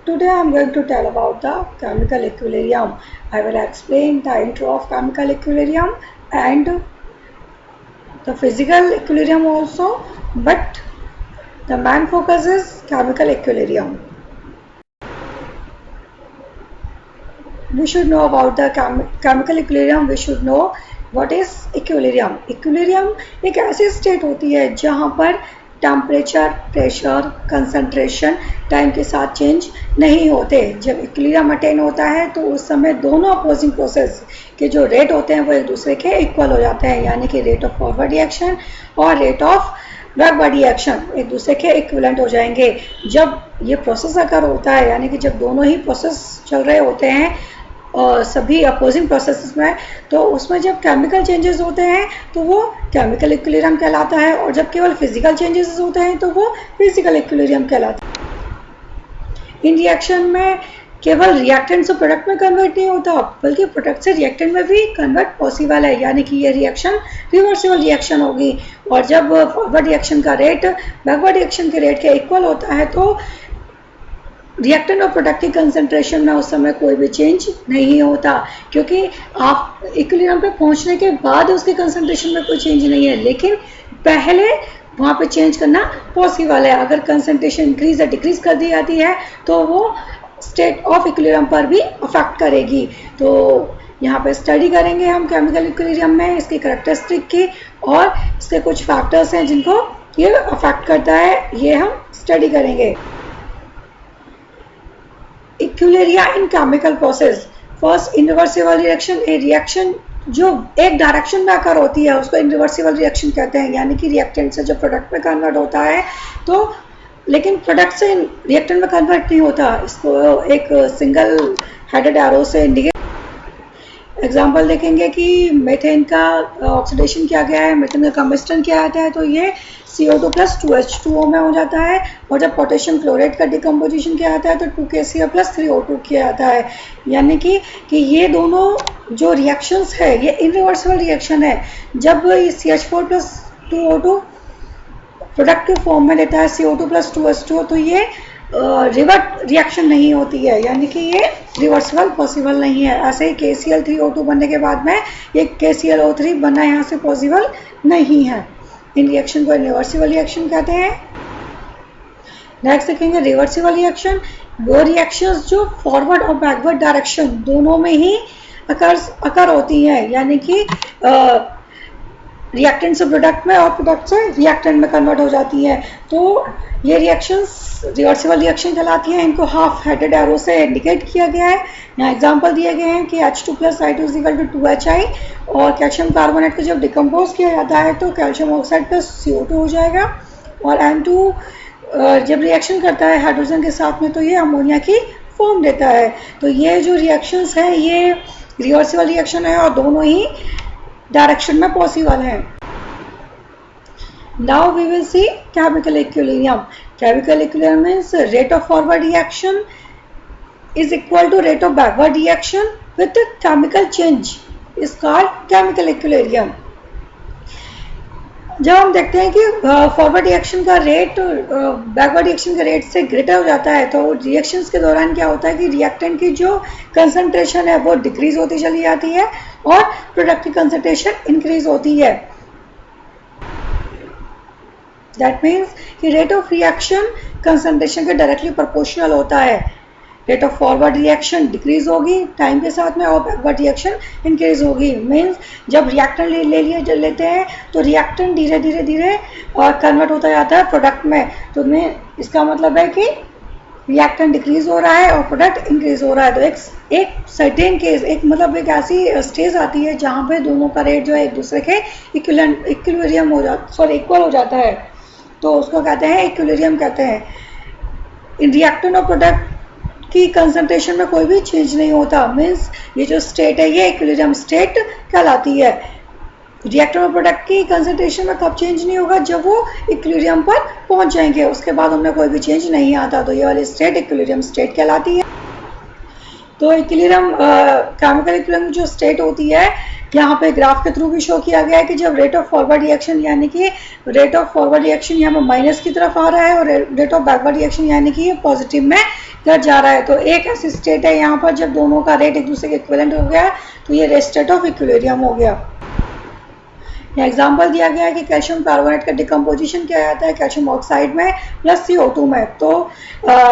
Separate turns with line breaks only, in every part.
Today I am going to tell about the chemical equilibrium. I will explain the intro of chemical equilibrium and the physical equilibrium also, but the main focus is chemical equilibrium. We should know about the chemical equilibrium. We should know what is equilibrium. Equilibrium एक ऐसी state होती है जहाँ पर temperature, pressure, concentration time के साथ change नहीं होते. जब इक्विलिब्रियम अटेन होता है तो उस समय दोनों अपोजिंग प्रोसेस के जो रेट होते हैं वो एक दूसरे के इक्वल हो जाते हैं, यानी कि रेट ऑफ फॉरवर्ड रिएक्शन और रेट ऑफ बैकवर्ड रिएक्शन एक दूसरे के इक्विवेलेंट हो जाएंगे. जब ये प्रोसेस अगर होता है, यानी कि जब दोनों ही प्रोसेस चल रहे होते हैं और सभी अपोजिंग प्रोसेसेस में, तो उसमें जब केमिकल चेंजेस होते हैं तो वो केमिकल इक्विलिब्रियम कहलाता है, और जब केवल फिजिकल चेंजेस होते हैं तो वो फिजिकल इक्विलिब्रियम कहलाता है. इन रिएक्शन में केवल रिएक्टेंट से प्रोडक्ट में कन्वर्ट नहीं होता, बल्कि प्रोडक्ट से रिएक्टेंट में भी कन्वर्ट पॉसिबल है, यानी कि ये रिएक्शन रिवर्सिबल रिएक्शन होगी. और जब फॉरवर्ड रिएक्शन का रेट बैकवर्ड रिएक्शन के रेट के इक्वल होता है तो रिएक्टेंट और प्रोडक्ट की कंसंट्रेशन में उस समय कोई भी चेंज नहीं होता, क्योंकि आप इक्विलिब्रियम पे पहुंचने के बाद उसके कंसंट्रेशन में कोई चेंज नहीं है, लेकिन पहले वहाँ पे चेंज करना पॉसिबल है. अगर कंसंट्रेशन इंक्रीज या डिक्रीज कर दी जाती है तो वो स्टेट ऑफ इक्विलिब्रियम पर भी अफेक्ट करेगी. तो यहाँ पे स्टडी करेंगे हम केमिकल इक्विलिब्रियम में इसकी कैरेक्टरिस्टिक की, और इसके कुछ फैक्टर्स हैं जिनको ये अफेक्ट करता है, ये हम स्टडी करेंगे. Equilibria in chemical process. First, irreversible reaction. A reaction जो एक डायरेक्शन में अकर होती है उसको इनरिवर्सिबल रिएक्शन कहते हैं, यानी कि रिएक्टेंट से जो प्रोडक्ट में कन्वर्ट होता है, तो लेकिन प्रोडक्ट से रिएक्टेंट में कन्वर्ट नहीं होता. इसको एक सिंगल हेडेड एरो से इंडिकेट. एग्जाम्पल देखेंगे कि मेथेन का ऑक्सीडेशन किया गया है, मेथेन का कम्बस्टन किया जाता है तो ये CO2 प्लस 2H2O में हो जाता है, और जब पोटेशियम क्लोराइड का डिकम्पोजिशन किया जाता है तो 2KCl प्लस 3O2 किया जाता है. यानी कि ये दोनों जो रिएक्शंस है ये इनरिवर्सिबल रिएक्शन है. जब ये CH4 प्लस 2O2 प्रोडक्ट के फॉर्म में लेता है CO2 प्लस 2H2O, तो ये रिवर्ट रिएक्शन नहीं होती है, यानी कि ये रिवर्सिबल पॉसिबल नहीं है. ऐसे ही KCl3O2 बनने के बाद में ये KClO3 बनना यहाँ से पॉसिबल नहीं है. इन रिएक्शन को रिवर्सिबल रिएक्शन कहते हैं. नेक्स्ट देखेंगे रिवर्सिबल रिएक्शन. वो रिएक्शंस जो फॉरवर्ड और बैकवर्ड डायरेक्शन दोनों में ही अकर होती हैं, यानी कि रिएक्टेंट से प्रोडक्ट में और प्रोडक्ट से रिएक्टेंट में कन्वर्ट हो जाती हैं. तो ये रिएक्शंस रिवर्सिबल रिएक्शन कहलाती हैं. इनको हाफ हेडेड एरो से इंडिकेट किया गया है. यहाँ एग्जांपल दिए गए हैं कि H2 plus I2 is equal to 2HI, और कैल्शियम कार्बोनेट को जब डिकम्पोज किया जाता है तो कैल्शियम ऑक्साइड प्लस CO2 हो जाएगा, और N2 जब रिएक्शन करता है हाइड्रोजन के साथ में तो ये अमोनिया की फॉर्म देता है. तो ये जो रिएक्शंस हैं ये रिवर्सिबल रिएक्शन है और दोनों ही डायरेक्शन में पॉसिबल है. Now we will see chemical equilibrium. Chemical equilibrium means rate of forward reaction is equal to rate of backward reaction with chemical change is called chemical equilibrium. जब हम देखते हैं कि फॉरवर्ड रिएक्शन का rate backward reaction के rate से greater हो जाता है तो रिएक्शंस के दौरान क्या होता है कि रिएक्टेंट की जो कंसंट्रेशन है वो डिक्रीज होती चली जाती है और प्रोडक्ट की कंसंट्रेशन इंक्रीज होती है. दैट मीन्स कि रेट ऑफ रिएक्शन कंसंट्रेशन के डायरेक्टली प्रोपोर्शनल होता है. Rate of forward reaction decrease होगी टाइम के साथ में और बैकवर्ड रिएक्शन इंक्रीज होगी. मीन्स जब रिएक्टेंट लेते हैं तो रिएक्टेंट धीरे धीरे और कन्वर्ट होता जाता है प्रोडक्ट में. तो इसका मतलब है कि रिएक्टेंट डिक्रीज हो रहा है और प्रोडक्ट इंक्रीज हो रहा है. तो एक सर्टेन केस एक ऐसी स्टेज आती है जहाँ पे दोनों का रेट जो है एक दूसरे के इक्विलिब्रियम इक्वल हो जाता है, तो उसको कहते हैं इक्विलिब्रियम कहते हैं. इन रिएक्टेंट और प्रोडक्ट की कंसंट्रेशन में कोई भी चेंज नहीं होता. मीन्स ये जो स्टेट है ये इक्विलिब्रियम स्टेट कहलाती है. रिएक्टेंट और प्रोडक्ट की कंसंट्रेशन में कब चेंज नहीं होगा? जब वो इक्विलिब्रियम पर पहुंच जाएंगे, उसके बाद उनमें कोई भी चेंज नहीं आता. तो ये वाली स्टेट इक्विलिब्रियम स्टेट कहलाती है. तो इक्विलिब्रियम केमिकल इक्विलिब्रियम जो स्टेट होती है यहाँ पे ग्राफ के थ्रू भी शो किया गया है कि जब रेट ऑफ फॉरवर्ड रिएक्शन यानी कि रेट ऑफ फॉरवर्ड रिएक्शन यहाँ पे माइनस की तरफ आ रहा है और रेट ऑफ बैकवर्ड रिएक्शन यानी कि ये पॉजिटिव में घट जा रहा है। तो एक ऐसी स्टेट है यहाँ पर जब दोनों का रेट एक दूसरे के इक्विवेलेंट हो गया तो ये स्टेट ऑफ इक्विलिब्रियम हो गया। एग्जाम्पल दिया गया है कि कैल्शियम कार्बोनेट का डिकम्पोजिशन किया जाता है कैल्शियम ऑक्साइड में प्लस CO2 में। तो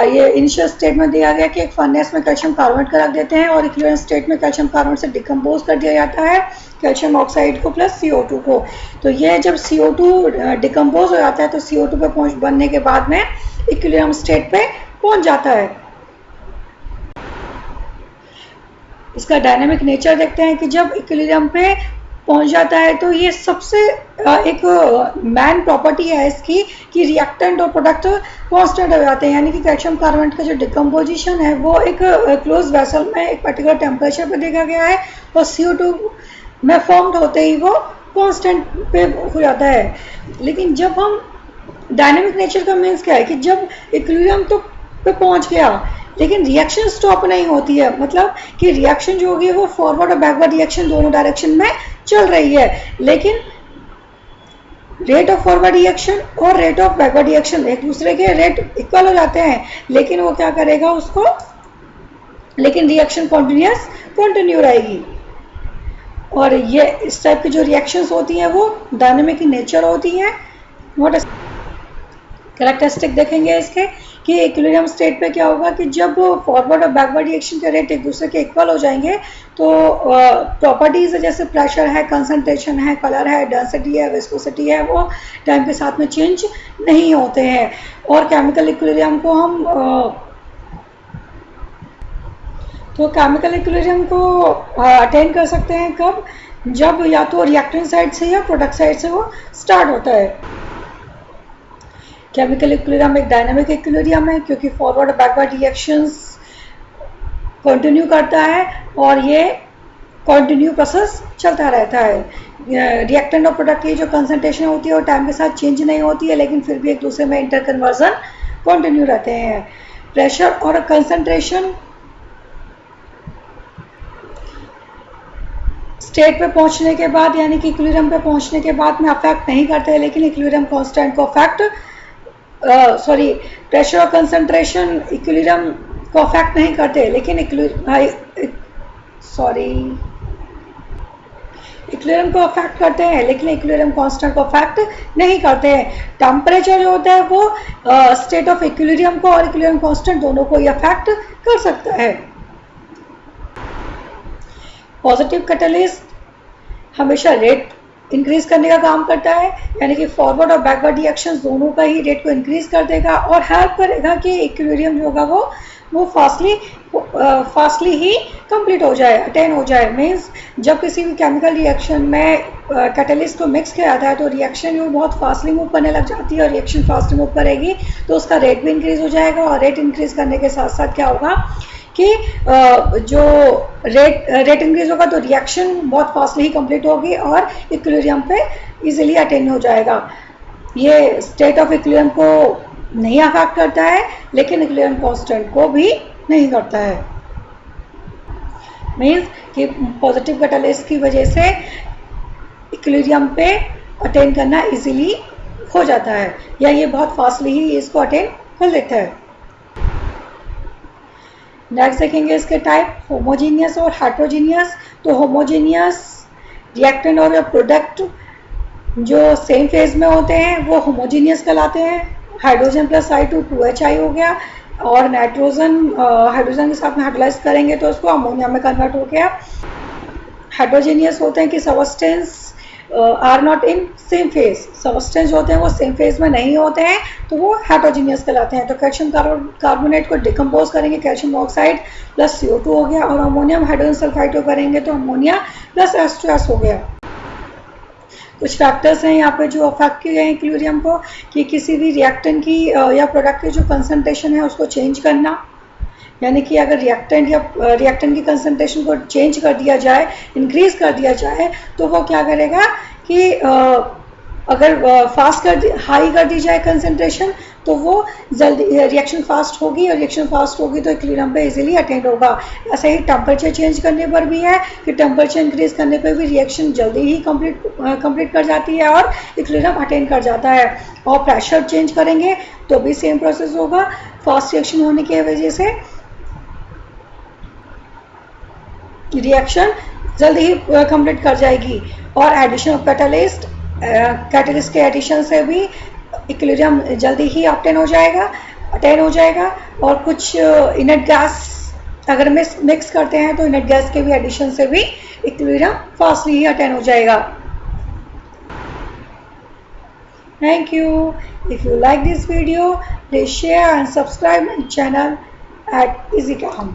ये इनिशियल स्टेट में दिया गया कि एक फर्नेस में कैल्शियम कार्बोनेट का रख देते हैं और इक्विवेलेंट स्टेट में कैल्शियम कार्बोनेट से डिकम्पोज कर दिया जाता है कैल्शियम ऑक्साइड को प्लस CO2 को। तो ये जब CO2 डिकम्पोज हो जाता है तो CO2 पे बनने के बाद में इक्विलिब्रियम स्टेट पे पहुंच जाता है। इसका डायनामिक नेचर देखते हैं कि जब इक्विलिब्रियम पे पहुंच जाता है तो ये सबसे एक मैन प्रॉपर्टी है इसकी कि रिएक्टेंट और प्रोडक्ट कांस्टेंट हो जाते हैं, यानी कि कैल्शियम कार्बोनेट का जो डिकम्पोजिशन है वो एक क्लोज वेसल में एक पर्टिकुलर टेम्परेचर पर देखा गया है और CO2 में फॉर्म्ड होते ही वो कांस्टेंट पे हो जाता है। लेकिन जब हम डायनेमिक नेचर का मीन्स क्या है कि जब इक्विलिब्रियम तो पे पहुंच गया लेकिन रिएक्शन स्टॉप नहीं होती है, मतलब कि रिएक्शन जो होगी वो फॉरवर्ड और बैकवर्ड रिएक्शन दोनों डायरेक्शन में चल रही है, लेकिन रेट ऑफ फॉरवर्ड रिएक्शन और रेट ऑफ बैकवर्ड रिएक्शन एक दूसरे के रेट इक्वल हो जाते हैं, लेकिन वो क्या करेगा उसको, लेकिन रिएक्शन कंटिन्यू रहेगी। और ये इस टाइप की जो रिएक्शंस होती हैं वो डायनेमिक in नेचर होती हैं। व्हाट कैरेक्टरिस्टिक देखेंगे इसके कि इक्विलिब्रियम स्टेट पे क्या होगा कि जब फॉरवर्ड और बैकवर्ड रिएक्शन के रेट एक दूसरे के इक्वल हो जाएंगे तो प्रॉपर्टीज जैसे प्रेशर है, कंसंट्रेशन है, कलर है, डेंसिटी है, विस्कोसिटी है, वो टाइम के साथ में चेंज नहीं होते हैं। और केमिकल इक्विलिब्रियम को हम केमिकल इक्विलिब्रियम को अटेन कर सकते हैं कब, जब या तो रिएक्टेंट साइड से या प्रोडक्ट साइड से वो स्टार्ट होता है। केमिकल इक्विलिब्रियम एक डायनामिक इक्विलिब्रियम है क्योंकि फॉरवर्ड और बैकवर्ड रिएक्शंस कंटिन्यू करता है और ये कंटिन्यू प्रोसेस चलता रहता है। रिएक्टेंट और प्रोडक्ट की जो कंसंट्रेशन होती है वो टाइम के साथ चेंज नहीं होती है, लेकिन फिर भी एक दूसरे में इंटर कन्वर्जन कंटिन्यू रहते हैं। प्रेशर और कंसंट्रेशन स्टेट पे पहुंचने के बाद यानी कि इक्विलिब्रियम पे पहुंचने के बाद में अफेक्ट नहीं करते हैं, लेकिन इक्विलिब्रियम कांस्टेंट को अफेक्ट प्रेशर और कंसंट्रेशन इक्विलिब्रियम को अफेक्ट नहीं करते, लेकिन इक्विलिब्रियम को अफेक्ट करते हैं, लेकिन इक्विलिब्रियम कांस्टेंट को अफेक्ट नहीं करते हैं। टेम्परेचर जो होता है वो स्टेट ऑफ इक्विलिब्रियम को और इक्विलिब्रियम कांस्टेंट दोनों को ही अफेक्ट कर सकता है। पॉजिटिव कैटलिस्ट हमेशा रेट इंक्रीज करने का काम करता है, यानी कि फॉरवर्ड और बैकवर्ड रिएक्शंस दोनों का ही रेट को इंक्रीज कर देगा और हेल्प करेगा कि इक्विलिब्रियम जो होगा वो फास्टली ही कंप्लीट हो जाए, अटेन हो जाए। मीन्स जब किसी भी केमिकल रिएक्शन में कैटलिस्ट को मिक्स किया जाता है तो रिएक्शन वो बहुत फास्टली मूव करने लग जाती है और रिएक्शन फास्ट मूव करेगी तो उसका रेट भी इंक्रीज हो जाएगा। और रेट इंक्रीज करने के साथ साथ क्या होगा कि जो रेट इंक्रीज होगा तो रिएक्शन बहुत फास्टली ही कंप्लीट होगी और इक्विलिब्रियम पे इजीली अटेन हो जाएगा। ये स्टेट ऑफ इक्विलिब्रियम को नहीं अफेक्ट करता है, लेकिन इक्विलिब्रियम कांस्टेंट को भी नहीं करता है। मीन्स कि पॉजिटिव कैटलिस्ट की वजह से इक्विलिब्रियम पे अटेन करना इजीली हो जाता है या ये बहुत फास्टली ही इसको अटेन कर लेता है। नेक्स्ट देखेंगे इसके टाइप, होमोजीनियस और हेट्रोजीनियस। तो होमोजीनियस रिएक्टेंट और प्रोडक्ट जो सेम फेज में होते हैं वो होमोजीनियस कहलाते हैं। हाइड्रोजन प्लस I2 2HI हो गया और नाइट्रोजन हाइड्रोजन के साथ में हाइड्रोलाइज करेंगे तो उसको अमोनिया में कन्वर्ट हो गया। हेट्रोजीनियस होते हैं कि substance are not in same phase, substance होते हैं वो सेम फेज में नहीं होते हैं तो वो हेट्रोजीनियस कहलाते हैं। तो कैल्शियम कार्बोनेट को डिकम्पोज करेंगे कैल्शियम ऑक्साइड प्लस CO2 हो गया और अमोनियम हाइड्रोजन सल्फाइड को करेंगे तो अमोनिया प्लस H2S हो गया। कुछ फैक्टर्स हैं यहाँ पे जो अफेक्ट किए गए हैं इक्विलिब्रियम को कि किसी भी रिएक्टेंट की या प्रोडक्ट की जो कंसंट्रेशन है उसको चेंज करना, यानी कि अगर रिएक्टेंट की कंसंट्रेशन को चेंज कर दिया जाए, इंक्रीज कर दिया जाए तो वो क्या करेगा कि अगर हाई कर दी जाए कंसंट्रेशन तो वो जल्दी रिएक्शन फास्ट होगी, और रिएक्शन फास्ट होगी तो इक्विलिब्रियम पे इजीली अटेंड होगा। ऐसे ही टेम्परेचर चेंज करने पर भी है कि टेम्परेचर इंक्रीज करने पर भी रिएक्शन जल्दी ही कंप्लीट कर जाती है और इक्विलिब्रियम अटेंड कर जाता है। और प्रेशर चेंज करेंगे तो भी सेम प्रोसेस होगा, फास्ट रिएक्शन होने की वजह से रिएक्शन जल्दी ही कंप्लीट कर जाएगी। और एडिशन ऑफ कैटलिस्ट के एडिशन से भी इक्विलिब्रियम जल्दी ही अटेन हो जाएगा। और कुछ इनर्ट गैस अगर मिक्स करते हैं तो इनर्ट गैस के भी एडिशन से भी इक्विलिब्रियम फास्टली ही अटेन हो जाएगा। Thank you. If you like this video, please share and subscribe my channel at EasyCam.